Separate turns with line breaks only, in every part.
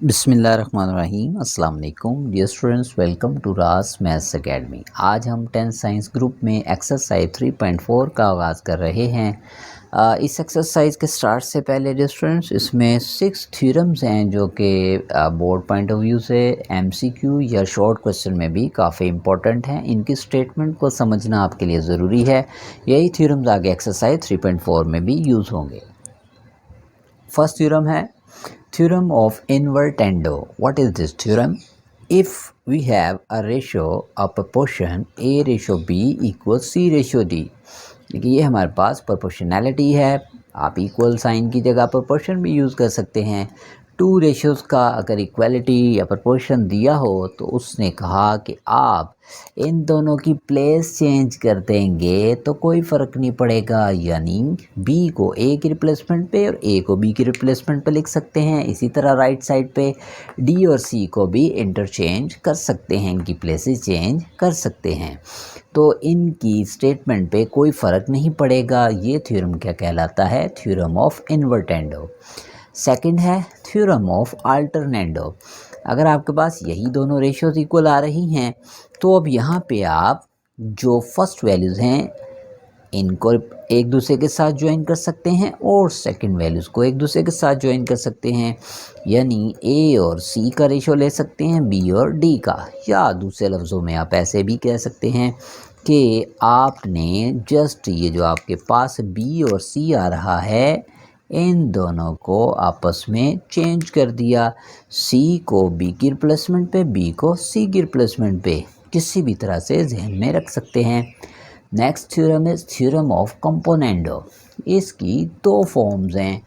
बिस्मिल्लाहिर्रहमानिर्रहीम अस्सलाम वालेकुम डियर स्टूडेंट्स, वेलकम टू रास मैथ्स एकेडमी। आज हम 10th साइंस ग्रुप में एक्सरसाइज 3.4 का आगाज़ कर रहे हैं। इस एक्सरसाइज के स्टार्ट से पहले डियर स्टूडेंट्स, इसमें 6 थ्योरम्स हैं जो कि बोर्ड पॉइंट ऑफ व्यू से एमसीक्यू या शॉर्ट क्वेश्चन में भी काफ़ी इंपॉर्टेंट हैं। इनकी स्टेटमेंट को समझना आपके लिए ज़रूरी है। यही थ्योरम्स आगे एक्सरसाइज 3.4 में भी यूज़ होंगे। फर्स्ट थ्योरम है theorem of invertendo. What is this theorem? If we have a ratio of proportion A ratio B equals C ratio D, देखिए ये हमारे पास प्रोपोर्शनैलिटी है। आप इक्वल साइन की जगह प्रोपोर्शन भी यूज़ कर सकते हैं। टू रेशियोज़ का अगर इक्वलिटी या प्रोपोर्शन दिया हो तो उसने कहा कि आप इन दोनों की प्लेस चेंज कर देंगे तो कोई फ़र्क नहीं पड़ेगा, यानी बी को ए की रिप्लेसमेंट पे और ए को बी की रिप्लेसमेंट पे लिख सकते हैं। इसी तरह राइट साइड पे डी और सी को भी इंटरचेंज कर सकते हैं, इनकी प्लेसेस चेंज कर सकते हैं। तो इनकी स्टेटमेंट पे कोई फ़र्क नहीं पड़ेगा। ये थ्योरम क्या कहलाता है? Theorem of invertendo. सेकंड है थ्योरम ऑफ अल्टरनेंडो। अगर आपके पास यही दोनों रेशियोज इक्वल आ रही हैं तो अब यहाँ पे आप जो फर्स्ट वैल्यूज़ हैं इनको एक दूसरे के साथ ज्वाइन कर सकते हैं और सेकंड वैल्यूज़ को एक दूसरे के साथ ज्वाइन कर सकते हैं, यानी ए और सी का रेशियो ले सकते हैं बी और डी का। या दूसरे लफ्ज़ों में आप ऐसे भी कह सकते हैं कि आपने जस्ट ये जो आपके पास बी और सी आ रहा है इन दोनों को आपस में चेंज कर दिया। सी को बी की रिप्लेसमेंट पे, बी को सी की रिप्लेसमेंट पे, किसी भी तरह से जहन में रख सकते हैं। Next theorem is theorem of componendo. इसकी दो फॉर्म्स हैं।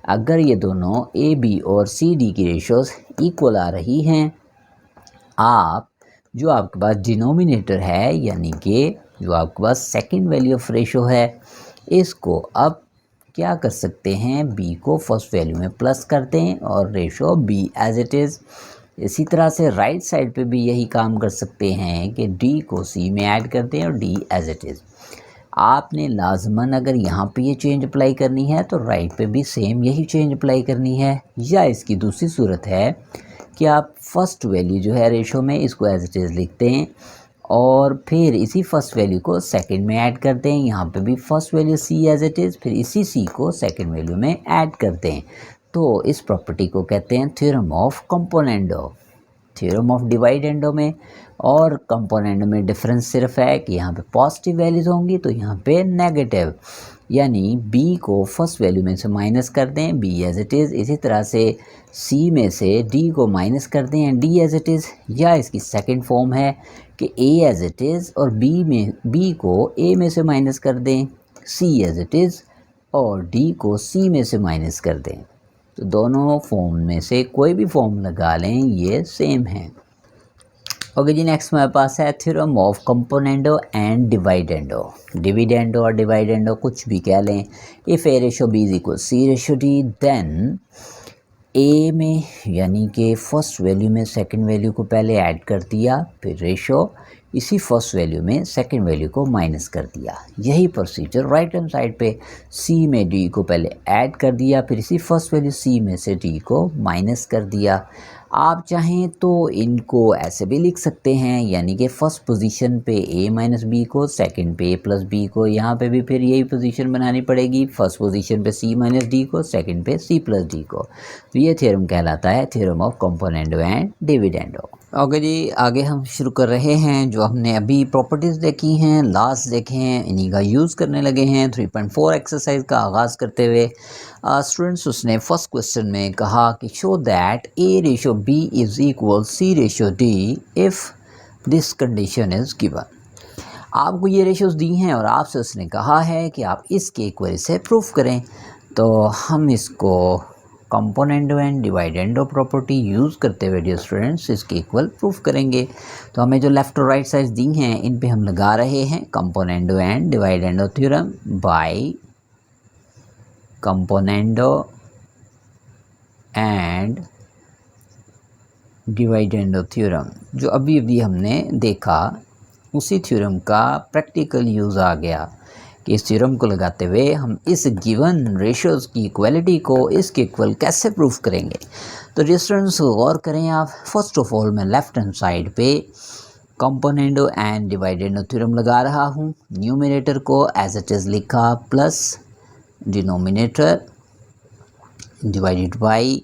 अगर ये दोनों ए बी और सी डी की रेशियोज इक्वल आ रही हैं, आप जो आपके पास डिनोमिनेटर है यानी कि जो आपके पास सेकंड वैल्यू ऑफ रेशियो है, इसको अब क्या कर सकते हैं, बी को फर्स्ट वैल्यू में प्लस कर दें और ratio b as it is. इसी तरह से राइट साइड पे भी यही काम कर सकते हैं कि डी को सी में ऐड कर दें और डी एज इट इज़। आपने लाजमन अगर यहाँ पे ये चेंज अप्लाई करनी है तो राइट पे भी सेम यही चेंज अप्लाई करनी है। या इसकी दूसरी सूरत है कि आप फर्स्ट वैल्यू जो है रेशो में इसको एज इट इज़ लिखते हैं और फिर इसी फर्स्ट वैल्यू को सेकंड में ऐड कर दें। यहाँ पे भी first value c as it is, फिर इसी सी को सेकंड वैल्यू में ऐड कर दें। तो इस प्रॉपर्टी को कहते हैं theorem of componendo. Theorem of dividendo में और कंपोनेंडो में डिफरेंस सिर्फ है कि यहाँ पे पॉजिटिव वैल्यूज़ होंगी तो यहाँ पे नेगेटिव, यानी बी को फर्स्ट वैल्यू में से माइनस कर दें बी एज इट इज़। इसी तरह से सी में से डी को माइनस कर दें डी एज इट इज़। या इसकी सेकंड फॉर्म है कि ए एज इट इज़ और बी को ए में से माइनस कर दें सी एज इट इज़ और डी को सी में से माइनस कर दें। तो दोनों फॉर्म में से कोई भी फॉर्म लगा लें, ये सेम है। ओके जी, नेक्स्ट हमारे पास है theorem of componendo and dividendo. Dividendo और डिवाइडेंडो कुछ भी कह लें। If A ratio B is equal C ratio D, then A में यानी कि फर्स्ट वैल्यू में सेकंड वैल्यू को पहले ऐड कर दिया, फिर रेशो इसी फर्स्ट वैल्यू में सेकंड वैल्यू को माइनस कर दिया। यही प्रोसीजर राइट हैंड साइड पे सी में डी को पहले ऐड कर दिया, फिर इसी फर्स्ट वैल्यू सी में से डी को माइनस कर दिया। आप चाहें तो इनको ऐसे भी लिख सकते हैं, यानी कि फ़र्स्ट पोजीशन पे a माइनस बी को, सेकंड पे a प्लस बी को, यहाँ पे भी फिर यही पोजीशन बनानी पड़ेगी। फर्स्ट पोजीशन पे c माइनस डी को, सेकंड पे c प्लस डी को। तो ये थ्योरम कहलाता है theorem of componendo and dividendo. Okay जी, आगे हम शुरू कर रहे हैं। जो हमने अभी प्रॉपर्टीज़ देखी हैं, लास्ट देखे हैं, इन्हीं का यूज़ करने लगे हैं 3.4 एक्सरसाइज का आगाज़ करते हुए। स्टूडेंट्स, उसने फर्स्ट क्वेश्चन में कहा कि show that a ratio b is equal C ratio d if this condition is given. आपको ये रेशोज़ दी हैं और आपसे उसने कहा है कि आप इसके इक्वल से प्रूफ करें। तो हम इसको कंपोनेंडो एंड डिवाइडेंडो प्रॉपर्टी यूज़ करते हुए डियर स्टूडेंट्स इसके इक्वल प्रूफ करेंगे। तो हमें जो लेफ़्ट और राइट साइड दी हैं इन पे हम लगा रहे हैं componendo and dividendo theorem by componendo and dividendo theorem. जो अभी हमने देखा उसी थ्योरम का प्रैक्टिकल यूज़ आ गया कि इस थ्योरम को लगाते हुए हम इस गिवन रेशियोज़ की इक्वलिटी को इसके इक्वल कैसे प्रूफ करेंगे। तो डिस्टेंस गौर करें आप। फर्स्ट ऑफ ऑल मैं लेफ्ट हैंड साइड पे कंपोनेंडो एंड डिवाइडेंडो थ्योरम लगा रहा हूँ। न्यूमरेटर को एज इट इज़ लिखा प्लस डिनोमिनेटर डिवाइडेड बाई,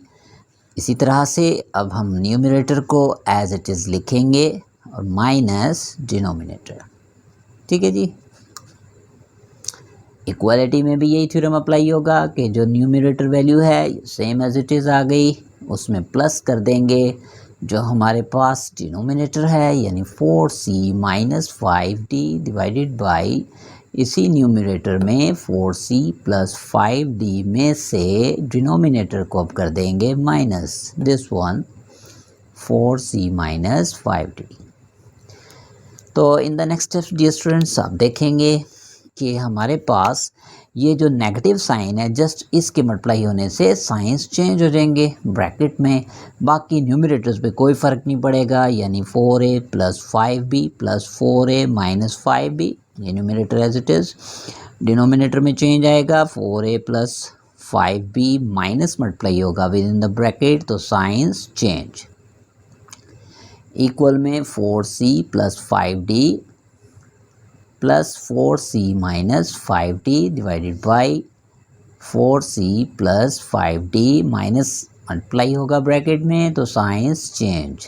इसी तरह से अब हम न्यूमरेटर को एज इट इज़ लिखेंगे और माइनस डिनोमिनेटर। ठीक है जी। इक्वालिटी में भी यही थ्योरम अप्लाई होगा कि जो न्यूमरेटर वैल्यू है सेम एज इट इज़ आ गई, उसमें प्लस कर देंगे जो हमारे पास डिनोमिनेटर है यानी 4c minus 5d divided by, इसी न्यूमरेटर में 4c प्लस 5d में से डिनोमिनेटर को अब कर देंगे minus this one 4c minus 5d। तो in the next step dear students आप देखेंगे कि हमारे पास ये जो नेगेटिव साइन है जस्ट इसके मल्टीप्लाई होने से साइंस चेंज हो जाएंगे ब्रैकेट में, बाकी न्यूमरेटर्स पे कोई फ़र्क नहीं पड़ेगा, यानी 4a plus 5b plus 4a minus 5b, ये numerator as it is. Denominator में चेंज आएगा 4a plus 5b minus multiply होगा विद इन द ब्रैकेट, तो साइंस चेंज। इक्वल में 4c plus 5d plus 4c minus 5d divided by 4c plus 5d minus multiply होगा bracket में, तो signs change.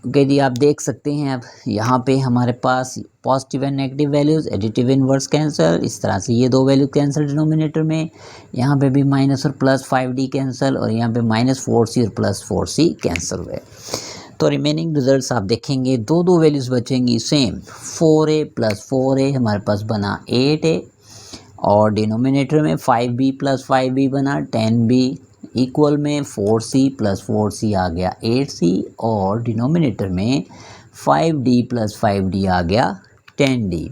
Okay जी, आप देख सकते हैं अब यहाँ पे हमारे पास positive and negative values, additive inverse cancel, इस तरह से ये दो वैल्यू कैंसिल डिनोमिनेटर में, यहाँ पे भी माइनस और प्लस 5d कैंसिल और यहाँ पे माइनस 4c और प्लस 4c कैंसिल हुए। तो रिमेनिंग रिजल्ट्स आप देखेंगे दो values बचेंगी same, 4a plus 4a हमारे पास बना 8a और डिनोमिनेटर में 5b प्लस 5b बना 10b, इक्वल में 4c प्लस 4c आ गया 8c और डिनोमिनेटर में 5d प्लस 5d आ गया 10d।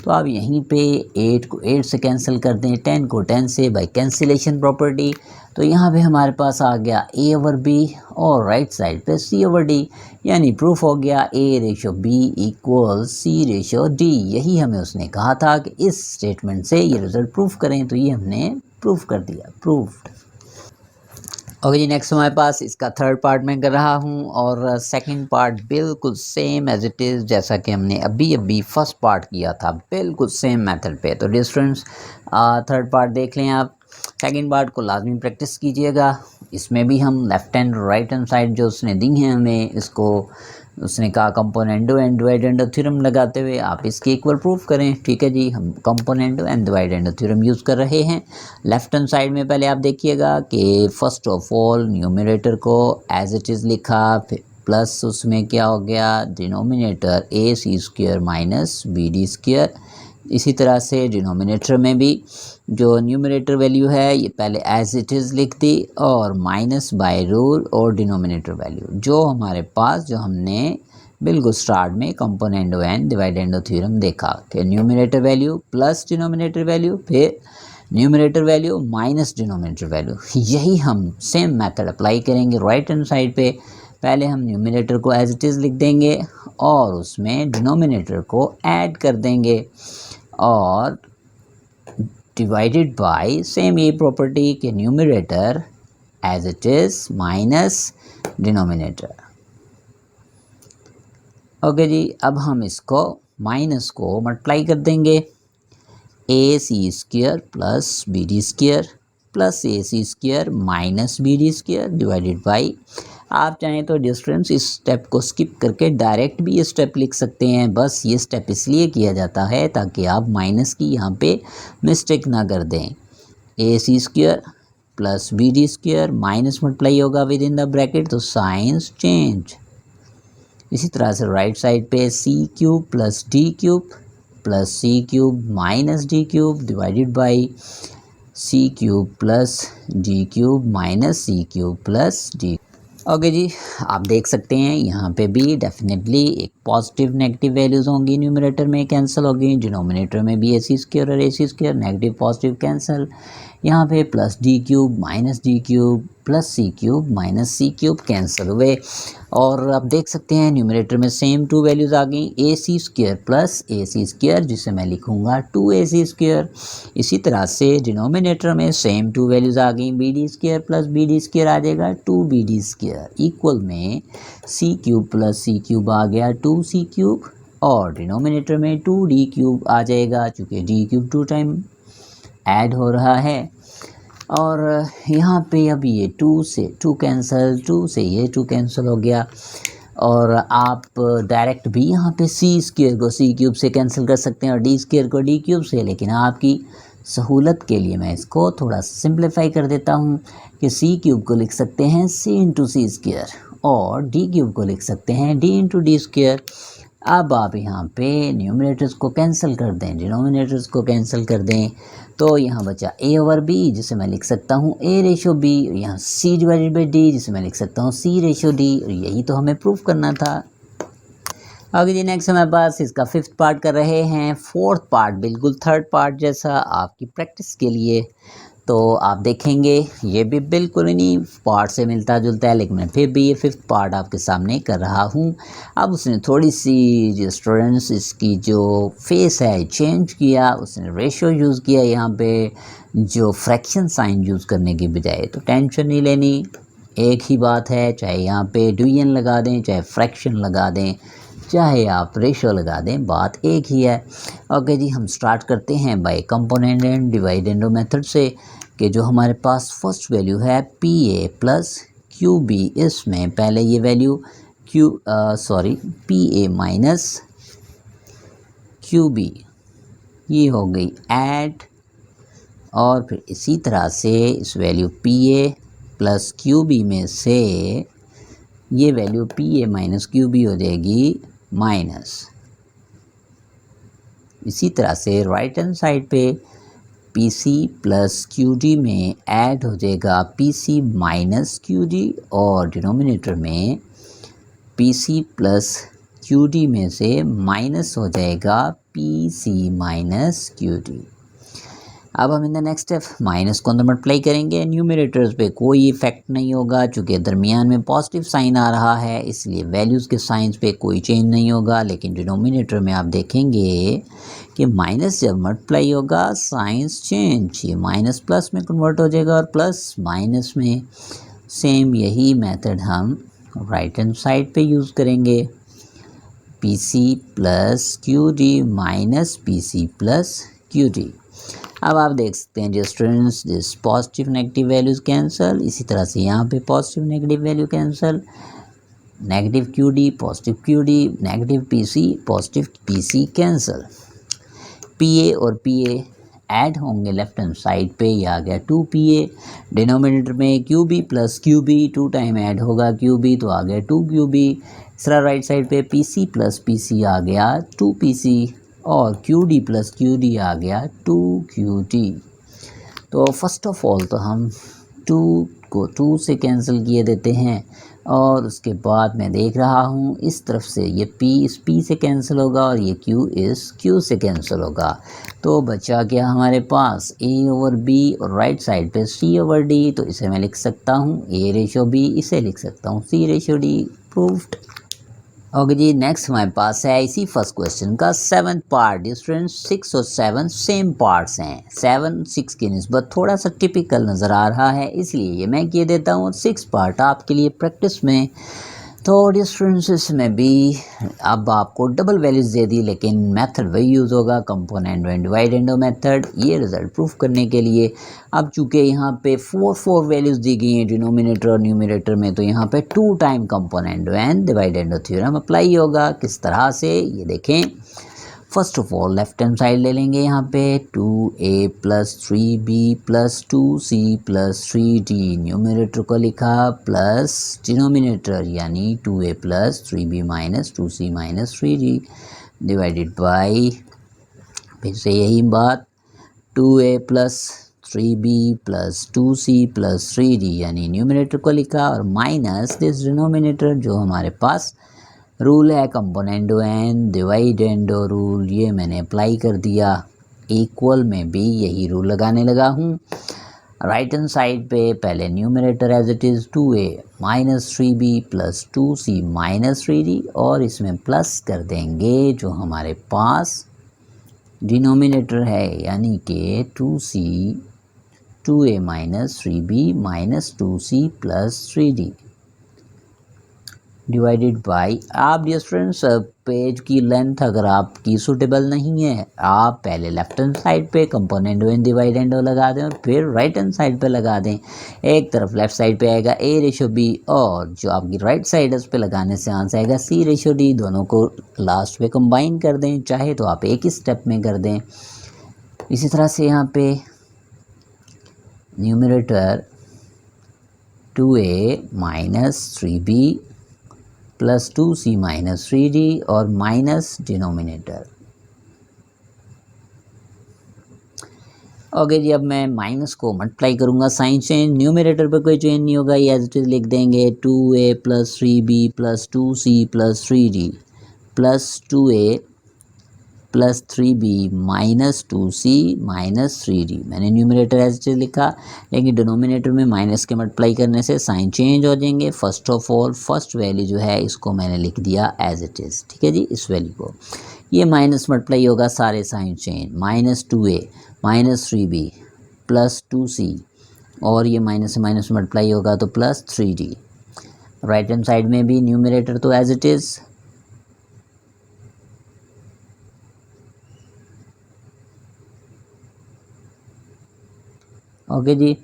तो आप यहीं पे 8 को 8 से कैंसिल कर दें, 10 को 10 से बाय कैंसिलेशन प्रॉपर्टी, तो यहाँ पे हमारे पास आ गया a ओवर b और राइट साइड पे c ओवर d, यानी प्रूफ हो गया a ratio b equal c ratio d। यही हमें उसने कहा था कि इस स्टेटमेंट से ये रिजल्ट प्रूफ करें, तो ये हमने प्रूफ कर दिया, प्रूफ्ड। ओके जी, नेक्स्ट हमारे पास इसका थर्ड पार्ट मैं कर रहा हूँ और सेकंड पार्ट बिल्कुल सेम एज इट इज़ जैसा कि हमने अभी फर्स्ट पार्ट किया था, बिल्कुल सेम मेथड पे। तो डिस्टेंस थर्ड पार्ट देख लें आप। सेकंड पार्ट को लाजमी प्रैक्टिस कीजिएगा, इसमें भी हम left hand right hand side जो उसने दी हैं हमें, इसको उसने कहा कंपोनेंडो एंड डिवाइडेंडो थ्योरम लगाते हुए आप इसकी इक्वल प्रूफ करें। ठीक है जी, हम componendo and dividendo theorem use कर रहे हैं। लेफ्ट हैंड साइड में पहले आप देखिएगा कि फर्स्ट ऑफ ऑल न्यूमरेटर को एज इट इज़ लिखा, प्लस उसमें क्या हो गया denominator a C square minus B D square. इसी तरह से डिनोमिनेटर में भी जो न्यूमरेटर वैल्यू है ये पहले एज इट इज़ लिख दी और माइनस बाय रूल और डिनोमिनेटर वैल्यू जो हमारे पास जो हमने बिल्कुल स्टार्ट में कंपोनेंडो एंड डिवाइडेंडो थ्योरम देखा कि numerator value plus denominator value, फिर numerator value minus denominator value. यही हम सेम मेथड अप्लाई करेंगे राइट हैंड साइड पे। पहले हम न्यूमरेटर को एज इट इज़ लिख देंगे और उसमें डिनोमिनेटर को ऐड कर देंगे और डिवाइडेड बाय सेम ये प्रॉपर्टी के numerator as it is minus denominator. Okay जी, अब हम इसको माइनस को मल्टीप्लाई कर देंगे, A C square plus B D square plus A C square minus B D square divided by, आप चाहें तो डिस्टेंस इस स्टेप को स्किप करके डायरेक्ट भी ये स्टेप लिख सकते हैं। बस ये स्टेप इसलिए किया जाता है ताकि आप माइनस की यहाँ पे मिस्टेक ना कर दें। A C square plus B D square minus multiply होगा विद इन द ब्रैकेट, तो साइंस चेंज। इसी तरह से राइट साइड पे C cube plus D cube plus C cube minus D cube divided by C cube plus D cube minus C cube plus D. Okay जी, आप देख सकते हैं यहाँ पे भी डेफिनेटली एक पॉजिटिव नेगेटिव वैल्यूज़ होंगी, न्यूमरेटर में कैंसिल होगी, डिनोमिनेटर में भी ए सी स्क्वायर और A C square negative positive cancel. यहाँ पे plus D cube minus D cube plus C cube minus C cube cancel हुए। और आप देख सकते हैं न्यूमरेटर में सेम टू वैल्यूज़ आ गई, ए सी square plus A C square, जिसे मैं लिखूँगा 2ac स्क्वायर। इसी तरह से डिनोमिनेटर में सेम टू वैल्यूज़ आ गई, B D square plus B D square आ जाएगा 2bd स्क्वायर, इक्वल में C cube plus C cube आ गया 2c क्यूब, और डिनोमिनेटर में 2d क्यूब आ जाएगा, चूँकि डी क्यूब 2 टाइम ऐड हो रहा है। और यहाँ पे अब ये 2 से 2 कैंसिल, 2 से ये 2 कैंसिल हो गया। और आप डायरेक्ट भी यहाँ पे सी स्क्वायर को सी क्यूब से कैंसिल कर सकते हैं और डी स्क्वायर को डी क्यूब से, लेकिन आपकी सहूलत के लिए मैं इसको थोड़ा सिंप्लीफाई कर देता हूँ कि सी क्यूब को लिख सकते हैं सी इंटू सी स्क्वायर और डी क्यूब को लिख सकते हैं डी इंटू डी स्क्वायर। अब आप यहाँ पे न्यूमरेटर्स को कैंसिल कर दें, डिनोमिनेटर्स को कैंसिल कर दें, तो यहाँ बचा a ओवर b, जिसे मैं लिख सकता हूँ a रेशो b, यहाँ c डिवाइडेड बाई d, जिसे मैं लिख सकता हूँ c रेशो d। और यही तो हमें प्रूफ करना था। आगे जी नेक्स्ट हमारे पास इसका 5th पार्ट कर रहे हैं। 4th पार्ट बिल्कुल 3rd पार्ट जैसा आपकी प्रैक्टिस के लिए, तो आप देखेंगे ये भी बिल्कुल इन्हीं पार्ट से मिलता जुलता है, लेकिन मैं फिर भी ये 5th पार्ट आपके सामने कर रहा हूँ। अब उसने थोड़ी सी जो स्टूडेंट्स इसकी जो फेस है चेंज किया, उसने रेशो यूज़ किया यहाँ पे जो फ्रैक्शन साइन यूज़ करने की बजाय। तो टेंशन नहीं लेनी, एक ही बात है, चाहे यहाँ पे डिवीजन लगा दें, चाहे फ्रैक्शन लगा दें, चाहे आप रेशो लगा दें, बात एक ही है। ओके जी, हम स्टार्ट करते हैं by component and divide and method से, कि जो हमारे पास फर्स्ट वैल्यू है p a plus Q b, इसमें पहले ये value p a minus q b ये हो गई ऐड, और फिर इसी तरह से इस value p a plus Q b में से ये value p a minus q b हो जाएगी माइनस। इसी तरह से राइट हैंड साइड पे P C plus Q d में ऐड हो जाएगा p c minus q d, और डिनोमिनेटर में पी सी प्लस क्यू डी में से माइनस हो जाएगा p c minus q d. अब हम in the next step minus को अंदर मल्टीप्लाई करेंगे, न्यूमरेटर्स पे कोई इफेक्ट नहीं होगा, चूँकि दरमियान में पॉजिटिव साइन आ रहा है इसलिए वैल्यूज़ के साइंस पे कोई चेंज नहीं होगा। लेकिन डिनोमिनेटर में आप देखेंगे कि माइनस जब मल्टीप्लाई होगा साइंस चेंज, ये माइनस प्लस में कन्वर्ट हो जाएगा और प्लस माइनस में। सेम यही मेथड हम राइट हैंड साइड पे यूज़ करेंगे, पी सी plus Q d minus p सी प्लस क्यू डी। अब आप देख सकते हैं जो students this positive negative values cancel, इसी तरह से यहाँ पे positive negative value cancel, negative q d positive q d, negative p c positive P C cancel. P A और पी ए ऐड होंगे लेफ्ट हैंड साइड पे, ये आ गया 2pa। डिनोमिनेटर में Q B plus Q B 2 time add होगा Q B, तो आ गया 2qb। दूसरा राइट साइड पे P C plus P C आ गया 2pc, और Q D plus Q D आ गया 2qd। तो फर्स्ट ऑफ ऑल तो हम 2 को 2 से कैंसिल किए देते हैं, और उसके बाद मैं देख रहा हूँ इस तरफ से ये p इस p से कैंसिल होगा और ये q इस q से कैंसिल होगा। तो बचा क्या हमारे पास a ओवर b और राइट साइड पे c ओवर d, तो इसे मैं लिख सकता हूँ a रेशो b, इसे लिख सकता हूँ c ratio d। Proved. Okay जी, नेक्स्ट हमारे पास है इसी फर्स्ट क्वेश्चन का 7th पार्ट। स्टूडेंट्स 6 और 7 सेम पार्ट्स हैं, 7 6 की निस्बत थोड़ा सा टिपिकल नज़र आ रहा है, इसलिए ये मैं किए देता हूँ 6 पार्ट आपके लिए प्रैक्टिस में। तो स्टूडेंट्स इसमें भी अब आपको डबल वैल्यूज़ दे दी, लेकिन मेथड वही यूज़ होगा component and divide and method, ये रिज़ल्ट प्रूफ करने के लिए। अब चूँकि यहाँ पे 4 वैल्यूज़ दी गई हैं डिनोमिनेटर और न्यूमरेटर में, तो यहाँ पे 2 time component and divide and theorem apply होगा। किस तरह से ये देखें, first of all left hand side ले लेंगे, यहाँ पे 2a plus 3b plus 2c plus 3d, numerator को लिखा प्लस डिनोमिनेटर यानी 2a plus 3b minus 2c minus 3d divided by, फिर से यही बात 2a plus 3b plus 2c plus 3d यानी न्यूमरेटर को लिखा, और माइनस दिस डिनोमिनेटर जो हमारे पास रूल है componendo and divide endo rule, ये मैंने अप्लाई कर दिया। इक्वल में भी यही रूल लगाने लगा हूँ। राइट हैंड साइड पे पहले numerator as it is 2a minus 3b plus 2c minus 3d और इसमें प्लस कर देंगे जो हमारे पास डिनोमिनेटर है यानी कि 2c 2a minus 3b minus 2c plus 3d divided by. आप डियर स्टूडेंट्स पेज की लेंथ अगर आपकी सूटेबल नहीं है आप पहले लेफ्ट हैंड साइड पे कंपोनेंट वन डिवाइडेंडो लगा दें और फिर राइट हैंड साइड पे लगा दें। एक तरफ लेफ्ट साइड पे आएगा a रेशो b और जो आपकी राइट साइड है उस पर लगाने से आंसर आएगा c रेशो d। दोनों को लास्ट में कंबाइन कर दें, चाहे तो आप एक ही स्टेप में कर दें। इसी तरह से यहाँ पे numerator 2a minus 3b plus 2c minus 3d और माइनस डिनोमिनेटर। ओके जी, अब मैं माइनस को मल्टीप्लाई करूंगा, साइन चेंज, न्यूमरेटर पर कोई चेंज नहीं होगा, ये एज इट इज लिख देंगे 2a plus 3b plus 2c plus 3d plus 2a plus 3b minus 2c minus 3d। मैंने न्यूमरेटर एज इट इज लिखा, लेकिन डिनोमिनेटर में माइनस के मल्टीप्लाई करने से साइन चेंज हो जाएंगे। First of all first value जो है इसको मैंने लिख दिया एज इट इज़, ठीक है जी। इस वैल्यू को ये माइनस मल्टीप्लाई होगा, सारे sign change, minus 2a minus 3b plus 2c और ये माइनस से माइनस मल्टीप्लाई होगा तो plus 3d। Right hand side में भी न्यूमरेटर तो एज इट इज़, ओके जी।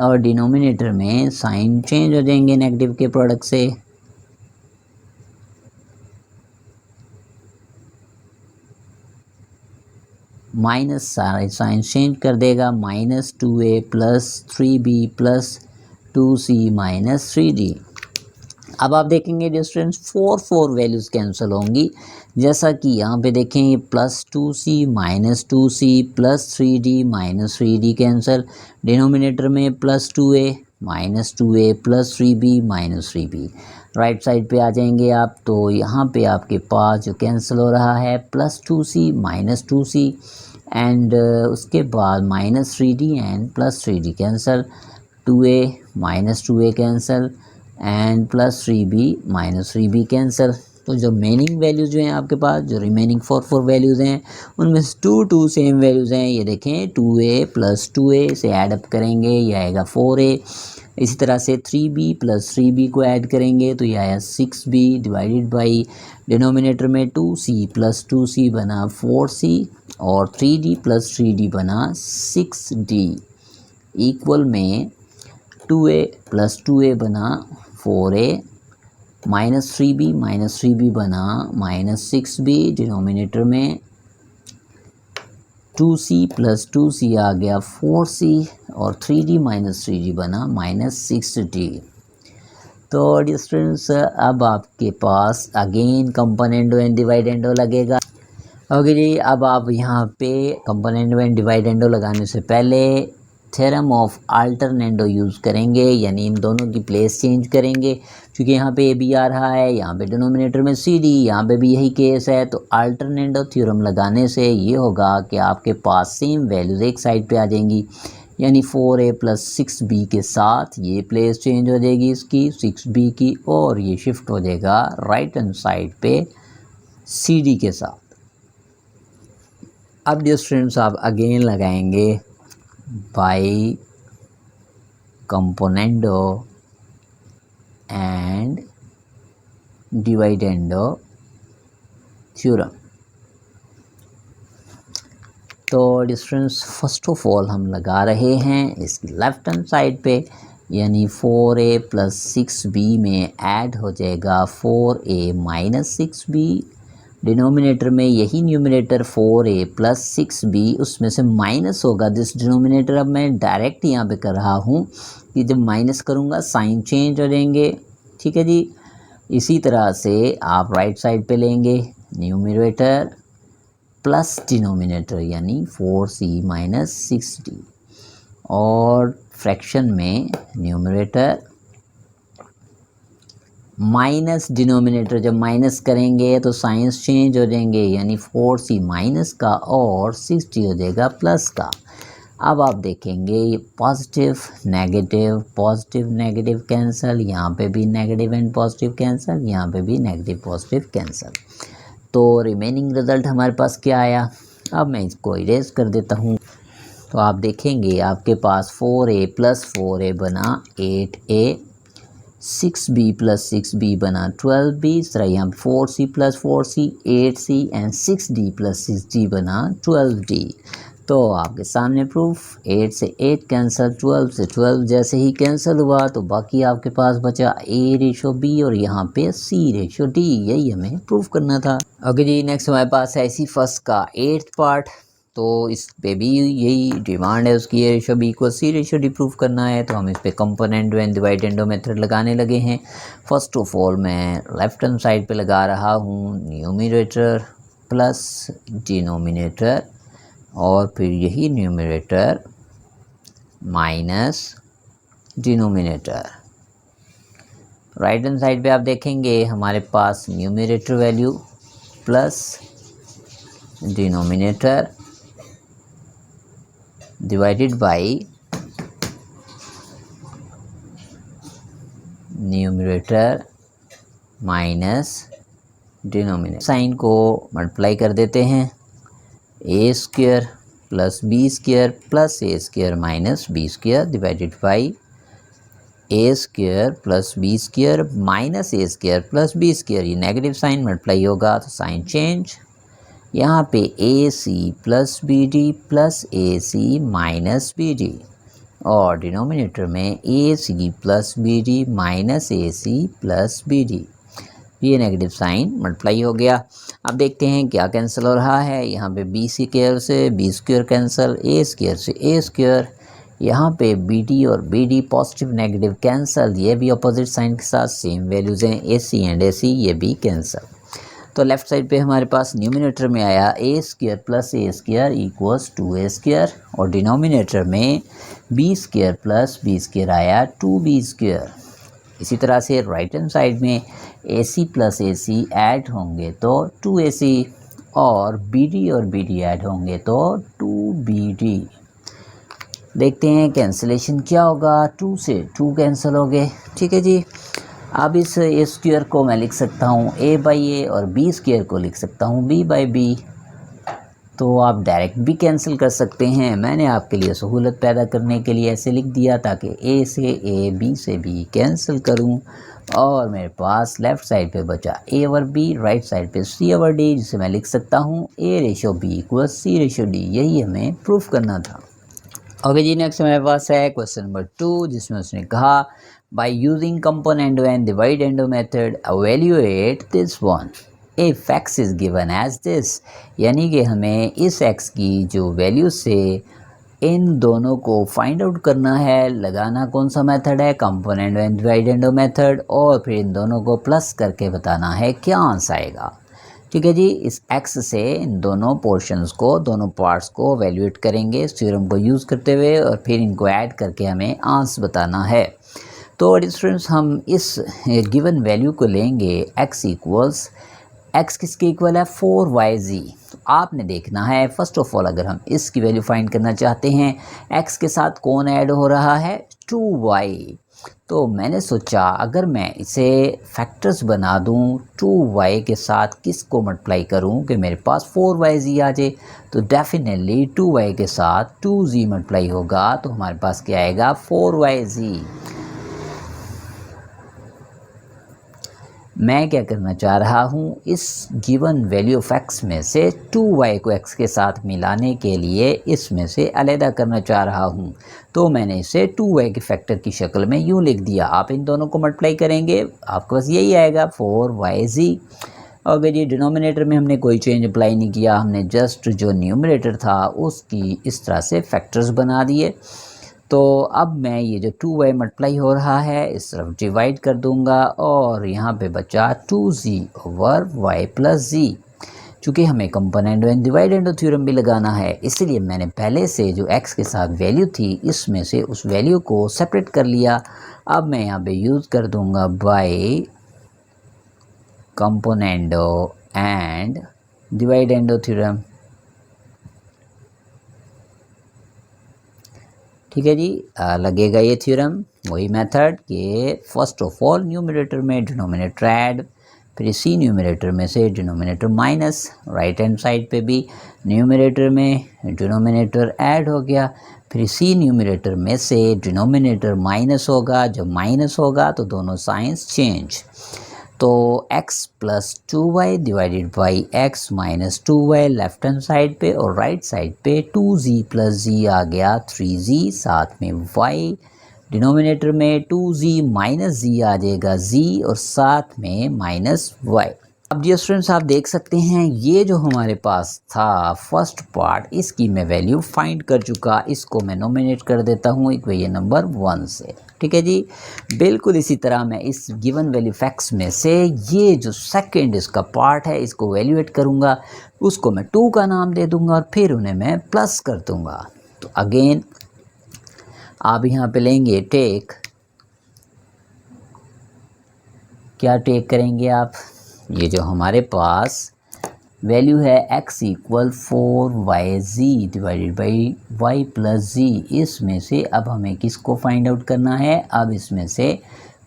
और डिनोमिनेटर में साइन चेंज हो जाएंगे नेगेटिव के प्रोडक्ट से, माइनस साइन चेंज कर देगा, minus 2a plus 3b plus 2c minus 3d। अब आप देखेंगे डिस्टेंस 4 वैल्यूज़ कैंसिल होंगी, जैसा कि यहाँ पे देखें ये plus 2c minus 2c plus 3d minus 3d cancel. Denominator में plus 2a minus 2a plus 3b minus 3b। Right side पे आ जाएंगे आप तो यहाँ पे आपके पास जो कैंसिल हो रहा है plus 2c minus 2c and उसके बाद minus 3d and plus 3d cancel, 2a minus 2a cancel and plus 3b minus 3b cancel. तो जो मेनिंग वैल्यूज़ जो हैं आपके पास, जो रिमेनिंग 4 वैल्यूज़ हैं उनमें से 2 सेम वैल्यूज़ हैं। ये देखें 2a प्लस 2a से ऐड अप करेंगे ये आएगा 4a। इसी तरह से 3b प्लस 3b को ऐड करेंगे तो ये आया 6b डिवाइडेड बाई डिनोमिनेटर में 2c प्लस 2c बना 4c और 3d प्लस 3d बना 6d इक्वल में 2a प्लस 2a बना 4a माइनस 3b बना माइनस 6b। डिनोमिनेटर में 2c प्लस 2c आ गया 4c और 3d माइनस 3d बना माइनस 6d। तो डिस्टेंस अब आपके पास अगेन कंपोनेंडो एंड डिवाइडेंडो लगेगा। ओके जी, अब आप यहाँ पे कंपोनेंडो एंड डिवाइडेंडो लगाने से पहले थ्योरम ऑफ अल्टरनेंडो यूज़ करेंगे, यानी इन दोनों की प्लेस चेंज करेंगे। क्योंकि यहाँ पे ए बी आ रहा है, यहाँ पे डिनोमिनेटर में सी डी, यहाँ पे भी यही केस है। तो अल्टरनेंडो थ्योरम लगाने से ये होगा कि आपके पास सेम वैल्यूज़ एक साइड पे आ जाएंगी, यानी 4a प्लस 6b के साथ ये प्लेस चेंज हो जाएगी इसकी 6b की, और ये शिफ्ट हो जाएगा राइट हैंड साइड पे cd के साथ। अब डियर स्टूडेंट्स आप अगेन लगाएंगे by componendo and dividendo theorem. तो डिस्टेंस फर्स्ट ऑफ ऑल हम लगा रहे हैं इसकी लेफ्ट हैंड साइड पे, यानी 4a प्लस 6b में ऐड हो जाएगा 4a माइनस 6b। डिनोमिनेटर में यही न्यूमिनेटर 4a प्लस 6b, उसमें से माइनस होगा दिस डिनोमिनेटर। अब मैं डायरेक्ट यहाँ पे कर रहा हूँ कि जब माइनस करूँगा साइन चेंज हो जाएंगे, ठीक है जी। इसी तरह से आप राइट साइड पे लेंगे न्यूमिनेटर प्लस डिनोमिनेटर यानी 4c माइनस 6d, और फ्रैक्शन में न्यूमरेटर माइनस डिनोमिनेटर। जब माइनस करेंगे तो साइंस चेंज हो जाएंगे, यानी 4c माइनस का और 6d हो जाएगा प्लस का। अब आप देखेंगे ये पॉजिटिव नेगेटिव कैंसिल, यहाँ पे भी नेगेटिव एंड पॉजिटिव कैंसिल, यहाँ पे भी नेगेटिव पॉजिटिव कैंसिल। तो रिमेनिंग रिज़ल्ट हमारे पास क्या आया, अब मैं इसको इरेज कर देता हूँ। तो आप देखेंगे आपके पास 4a + 4a बना 8a, 6b + 6b बना 12b, इस तरह यहाँ 4c + 4c 8c and 6d + 6d बना 12d। तो आपके सामने प्रूफ, 8 से 8 कैंसिल, 12 से 12 जैसे ही कैंसिल हुआ तो बाकी आपके पास बचा a/b और यहाँ पे c/d, यही हमें प्रूफ करना था। ओके जी, नेक्स्ट हमारे पास है इसी फर्स्ट का 8th पार्ट। तो इस पे भी यही डिमांड है उसकी, a/b को c/d प्रूफ करना है। तो हम इस पे component and dividendo method लगाने लगे हैं। फर्स्ट ऑफ ऑल मैं लेफ्ट हैंड साइड पे लगा रहा हूँ न्यूमरेटर प्लस डिनोमिनेटर, और फिर यही numerator minus denominator. Right hand side पे आप देखेंगे हमारे पास numerator value plus denominator divided by numerator minus denominator. Sign को मल्टीप्लाई कर देते हैं, a² + b² + a² - b² divided by a² + b² - a² + b²। ये नेगेटिव साइन मल्टीप्लाई होगा तो साइन चेंज। यहाँ पे ac + bd + ac - bd, और डिनोमिनेटर में ac + bd - ac + bd। ये नेगेटिव साइन मल्टीप्लाई हो गया। अब देखते हैं क्या कैंसिल हो रहा है। यहाँ पे b² से b² कैंसिल, a² से a², यहाँ पे bd और bd पॉजिटिव नेगेटिव कैंसिल, ये भी अपोजिट साइन के साथ सेम वैल्यूज़ हैं, ac एंड ac, ये भी कैंसिल। तो लेफ्ट साइड पे हमारे पास न्यूमिनेटर में आया a² + a² = 2a², और डिनोमिनेटर में b² + b² आया 2b²। इसी तरह से राइट हैंड साइड में AC + AC ऐड होंगे तो 2AC, और BD और BD ऐड होंगे तो 2BD। देखते हैं कैंसिलेशन क्या होगा, 2 से 2 कैंसिल हो गए। ठीक है जी, अब इस a² को मैं लिख सकता हूँ a/a, और b² को लिख सकता हूँ b/b। तो आप डायरेक्ट भी कैंसिल कर सकते हैं, मैंने आपके लिए सहूलत पैदा करने के लिए ऐसे लिख दिया ताकि a से a, b से b कैंसिल करूं, और मेरे पास लेफ़्ट साइड पे बचा a/b, राइट साइड पे c/d, जिसे मैं लिख सकता हूं a/b = c/d। यही हमें प्रूफ करना था। ओके जी, नेक्स्ट हमारे पास है क्वेश्चन नंबर 2, जिसमें उसने कहा by using component and dividendo method evaluate this one if x is given as this. यानी कि हमें इस x की जो वैल्यू से इन दोनों को फाइंड आउट करना है। लगाना कौन सा मेथड है, component and dividendo method, और फिर इन दोनों को प्लस करके बताना है क्या आंसर आएगा। ठीक है जी, इस x से इन दोनों पोर्शंस को, दोनों पार्ट्स को वैल्यूएट करेंगे इस थ्योरम को यूज़ करते हुए, और फिर इनको ऐड करके हमें आंसर बताना है। तो स्टूडेंट्स, हम इस गिवन वैल्यू को लेंगे x किसके इक्वल है, 4yz। तो आपने देखना है फर्स्ट ऑफ ऑल, अगर हम इसकी वैल्यू फाइंड करना चाहते हैं, x के साथ कौन ऐड हो रहा है, 2y। तो मैंने सोचा अगर मैं इसे फैक्टर्स बना दूं, 2y के साथ किसको मल्टीप्लाई करूं कि मेरे पास 4yz आ जाए। तो डेफिनेटली 2y के साथ 2z मल्टीप्लाई होगा, तो हमारे पास क्या आएगा, 4yz। मैं क्या करना चाह रहा हूँ, इस गिवन वैल्यू ऑफ x में से 2y को x के साथ मिलाने के लिए इसमें से अलहदा करना चाह रहा हूँ। तो मैंने इसे 2y के फैक्टर की शक्ल में यूँ लिख दिया। आप इन दोनों को मल्टीप्लाई करेंगे, आपके पास यही आएगा 4yz। और ये डिनोमिनेटर में हमने कोई चेंज अप्लाई नहीं किया, हमने जस्ट जो न्यूमरेटर था उसकी इस तरह से फैक्टर्स बना दिए। तो अब मैं ये जो 2y मल्टीप्लाई हो रहा है इस तरफ डिवाइड कर दूंगा, और यहाँ पे बचा 2z/y + z। चूँकि हमें component and dividendo theorem भी लगाना है, इसलिए मैंने पहले से जो x के साथ वैल्यू थी इसमें से उस वैल्यू को सेपरेट कर लिया। अब मैं यहाँ पे यूज़ कर दूंगा by componendo and dividendo theorem. ठीक है जी। लगेगा ये थ्योरम वही मेथड कि फर्स्ट ऑफ ऑल न्यूमरेटर में डिनोमिनेटर ऐड, फिर इसी न्यूमरेटर में से denominator minus, right hand side पे भी न्यूमरेटर में डिनोमिनेटर ऐड हो गया, फिर इसी न्यूमरेटर में से डिनोमिनेटर माइनस होगा, जब माइनस होगा तो दोनों साइंस चेंज। तो x plus 2y divided by x minus 2y left hand side पे, और राइट साइड पे 2z प्लस z आ गया 3z, साथ में y डिनोमिनेटर में 2z माइनस z आ जाएगा z, और साथ में माइनस y। अब डियर स्टूडेंट्स आप देख सकते हैं ये जो हमारे पास था फर्स्ट पार्ट, इसकी मैं वैल्यू फाइंड कर चुका, इसको मैं नोमिनेट कर देता हूँ इक्वेशन नंबर 1 से। ठीक है जी। बिल्कुल इसी तरह मैं इस गिवन वैल्यू फैक्ट्स में से ये जो सेकंड इसका पार्ट है इसको वैल्यूएट करूँगा, उसको मैं 2 का नाम दे दूँगा और फिर उन्हें मैं प्लस कर दूँगा। तो अगेन आप यहाँ पे लेंगे टेक, क्या टेक करेंगे आप, ये जो हमारे पास वैल्यू है x equal 4yz divided by y plus z, इसमें से अब हमें किसको फाइंड आउट करना है, अब इसमें से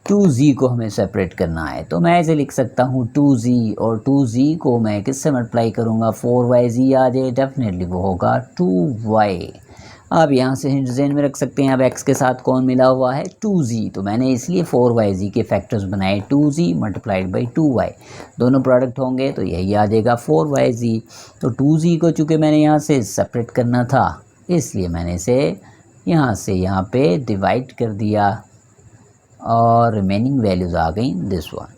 2z को हमें सेपरेट करना है। तो मैं ऐसे लिख सकता हूँ 2z, और 2z को मैं किससे मल्टीप्लाई करूँगा, 4yz आ जाए, डेफिनेटली वो होगा 2y। अब यहाँ से ज़हन में रख सकते हैं अब x के साथ कौन मिला हुआ है, 2z, तो मैंने इसलिए 4yz के फैक्टर्स बनाए 2z मल्टीप्लाइड बाई 2y, दोनों प्रोडक्ट होंगे तो यही आ जाएगा 4yz। तो 2z को चूँकि मैंने यहाँ से सेपरेट करना था इसलिए मैंने इसे यहाँ से यहाँ पे डिवाइड कर दिया और रिमेनिंग वैल्यूज़ आ गई दिस वन।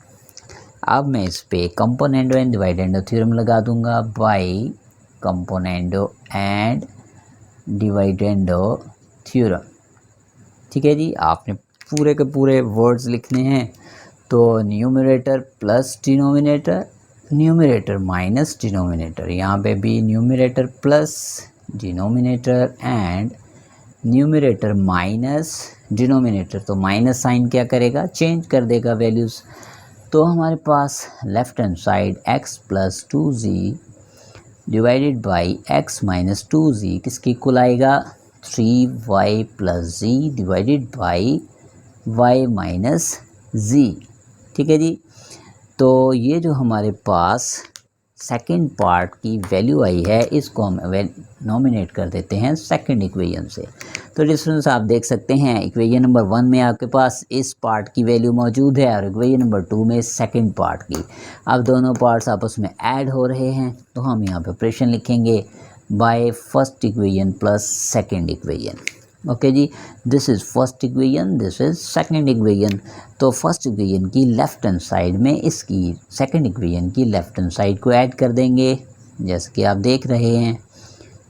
अब मैं इस पे कंपोनेंडो एंड डिवाइडेंडो थ्योरम लगा दूंगा, by componendo and dividendo theorem. ठीक है जी। आपने पूरे के पूरे वर्ड्स लिखने हैं, तो numerator plus denominator, numerator minus denominator, यहाँ पे भी numerator plus denominator and numerator minus denominator. तो माइनस साइन क्या करेगा, चेंज कर देगा वैल्यूज़। तो हमारे पास left hand side x plus 2z divided by x minus 2z किसके इक्वल आएगा, 3y plus z divided by y minus z। ठीक है जी। तो ये जो हमारे पास सेकंड पार्ट की वैल्यू आई है इसको हम नॉमिनेट कर देते हैं सेकंड इक्वेशन से। तो डिफरेंस आप देख सकते हैं इक्वेशन नंबर 1 में आपके पास इस पार्ट की वैल्यू मौजूद है और इक्वेशन नंबर 2 में सेकंड पार्ट की। अब दोनों पार्ट्स आपस में ऐड हो रहे हैं तो हम यहाँ पे ऑपरेशन लिखेंगे by first equation plus second equation. Okay जी, this is first equation, this is second equation. तो फर्स्ट इक्वेशन की लेफ़्ट हैंड साइड में इसकी सेकंड इक्वेशन की लेफ़्ट हैंड साइड को ऐड कर देंगे, जैसे कि आप देख रहे हैं।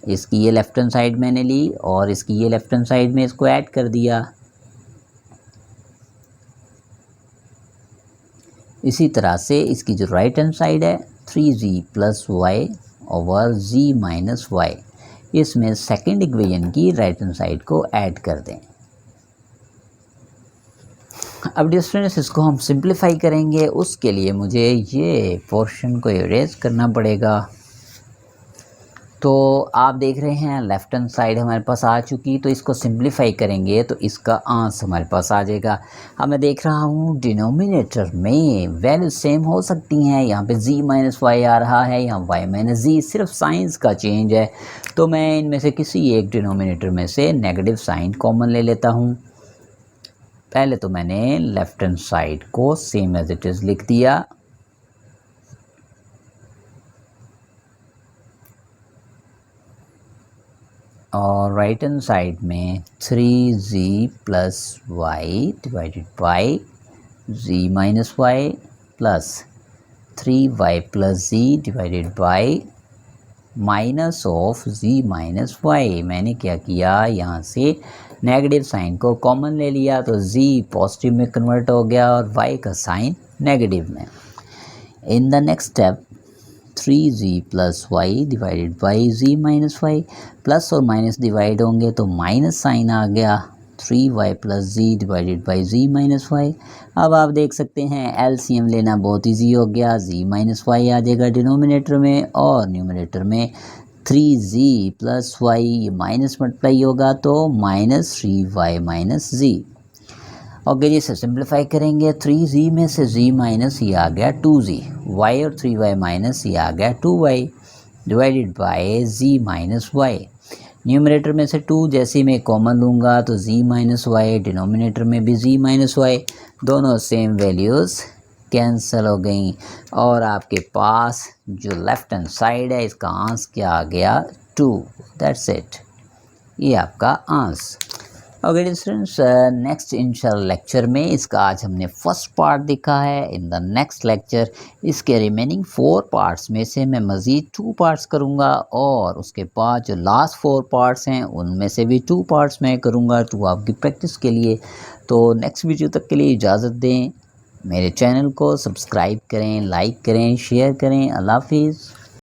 इसकी ये लेफ़्ट हैंड साइड मैंने ली और इसकी ये लेफ़्ट हैंड साइड में इसको ऐड कर दिया। इसी तरह से इसकी जो राइट हैंड साइड है 3z plus y over z minus y, इसमें सेकंड इक्वेशन की राइट हैंड साइड को ऐड कर दें। अब डिस्टेंस इसको हम सिंप्लीफाई करेंगे, उसके लिए मुझे ये पोर्शन को इरेज करना पड़ेगा। तो आप देख रहे हैं लेफ्ट हैंड साइड हमारे पास आ चुकी, तो इसको सिंप्लीफाई करेंगे तो इसका आंसर हमारे पास आ जाएगा। अब मैं देख रहा हूँ डिनोमिनेटर में वैल्यू सेम हो सकती हैं, यहाँ पे z माइनस वाई आ रहा है, यहाँ y माइनस z, सिर्फ साइंस का चेंज है। तो मैं इनमें से किसी एक डिनोमिनेटर में से नेगेटिव साइन कॉमन ले लेता हूँ। पहले तो मैंने लेफ्ट हैंड साइड को सेम एज इट इज़ लिख दिया, और राइट हैंड साइड में 3z plus y divided by z minus y plus 3y plus z divided by minus of z minus y. मैंने क्या किया, यहाँ से नेगेटिव साइन को कॉमन ले लिया तो z पॉजिटिव में कन्वर्ट हो गया और y का साइन नेगेटिव में। In the next step 3z plus y divided by z minus y, plus और माइनस डिवाइड होंगे तो माइनस साइन आ गया, 3y plus z divided by z minus y. अब आप देख सकते हैं एलसीएम लेना बहुत इजी हो गया, z माइनस वाई आ जाएगा डिनोमिनेटर में और न्यूमरेटर में 3z प्लस वाई, ये माइनस मल्टीप्लाई होगा तो -3y माइनस z। अगर ये सिंप्लीफाई करेंगे 3z में से z माइनस ये आ गया 2z, y और 3y माइनस ये आ गया 2y divided by z minus y। Numerator में से 2 जैसे मैं कॉमन लूँगा तो z माइनस वाई, डिनोमिनेटर में भी z माइनस वाई, दोनों सेम वैल्यूज़ कैंसिल हो गई और आपके पास जो लेफ्ट हैंड साइड है इसका आंसर क्या आ गया 2। दैट्स इट, ये आपका आंसर। ओके स्टूडेंट्स, नेक्स्ट इंशाल्लाह लेक्चर में इसका आज हमने फर्स्ट पार्ट देखा है। इन द नेक्स्ट लेक्चर इसके रिमेनिंग 4 पार्ट्स में से मैं मज़ीद 2 पार्ट्स करूँगा और उसके बाद जो लास्ट 4 पार्ट्स हैं उनमें से भी 2 पार्ट्स मैं करूँगा तो आपकी प्रैक्टिस के लिए। तो नेक्स्ट वीडियो तक के लिए इजाज़त दें, मेरे चैनल को सब्सक्राइब करें, लाइक करें, शेयर करें। अल्लाह हाफिज़।